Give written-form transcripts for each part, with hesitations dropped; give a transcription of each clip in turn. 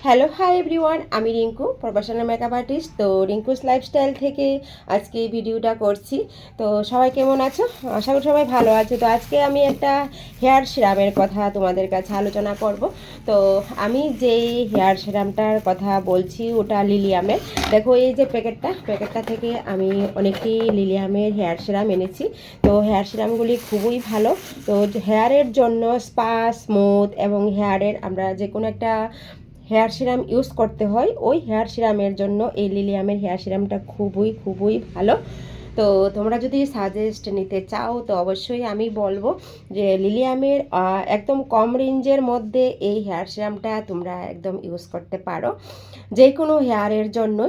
Hello hi everyone, আমি Rinku, professional makeup artist. তো Rinku's lifestyle থেকে আজকে এই ভিডিওটা করছি। তো সবাই কেমন আছো? আশা করি সবাই ভালো আছো। তো আজকে আমি একটা হেয়ার সিরামের কথা তোমাদের কাছে আলোচনা করব। তো আমি যেই হেয়ার সিরামটার কথা বলছি ওটা লিলিয়ামের। দেখো এই যে প্যাকেটটা থেকে আমি অনেকটি লিলিয়ামের হেয়ার সিরাম এনেছি। তো হেয়ার সিরামগুলি খুবই ভালো। তো হেয়ারের জন্য স্পা, স্মুথ এবং হেয়ারের আমরা যে কোনো একটা হেয়ার সিরাম ইউজ করতে হয়, ওই হেয়ার সিরামের জন্য এই লিলিয়ামের হেয়ার সিরামটা খুবই খুবই ভালো। তো তোমরা যদি সাজেস্ট নিতে চাও তো অবশ্যই আমি বলবো যে লিলিয়ামের একদম কম রেঞ্জের মধ্যে এই হেয়ার সিরামটা তোমরা একদম ইউজ করতে পারো যে কোনো হেয়ারের জন্য।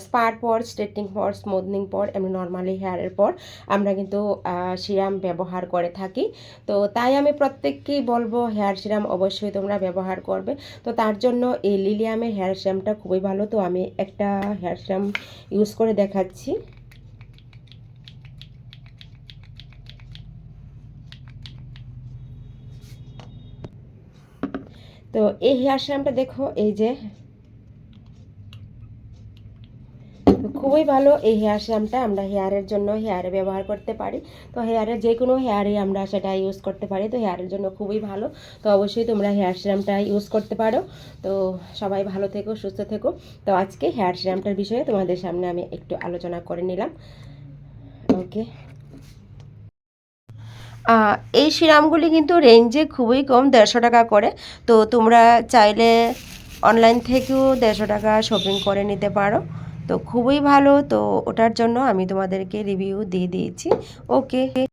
স্পার পর, স্ট্রেটনিং পর, স্মুথনিং পর, এমনি নর্মালি হেয়ারের পর আমরা কিন্তু সিরাম ব্যবহার করে থাকি। তো তাই আমি প্রত্যেককেই বলবো হেয়ার সিরাম অবশ্যই তোমরা ব্যবহার করবে। তো তার জন্য এই লিলিয়ামের হেয়ার সিরামটা খুবই ভালো। তো আমি একটা হেয়ার সিরাম ইউজ করে দেখাচ্ছি। তো এই হেয়ার সিরামটা দেখো, এই যে খুবই ভালো। এই হেয়ার সিরামটা আমরা হেয়ারের জন্য হেয়ারে ব্যবহার করতে পারি। তো হেয়ারের যে কোনো হেয়ারে আমরা সেটা ইউজ করতে পারি। তো হেয়ারের জন্য খুবই ভালো। তো অবশ্যই তোমরা হেয়ার সিরামটা ইউজ করতে পারো। তো সবাই ভালো থেকো, সুস্থ থেকো। তো আজকে হেয়ার সিরামটার বিষয়ে তোমাদের সামনে আমি একটু আলোচনা করে নিলাম। ওকে। এই সিরামগুলি কিন্তু রেঞ্জে খুবই কম, 150 টাকা করে। তো তোমরা চাইলে অনলাইন থেকেও 150 টাকা শপিং করে নিতে পারো। তো খুবই ভালো। তো ওটার জন্য আমি তোমাদেরকে রিভিউ দিয়ে দিয়েছি। ওকে।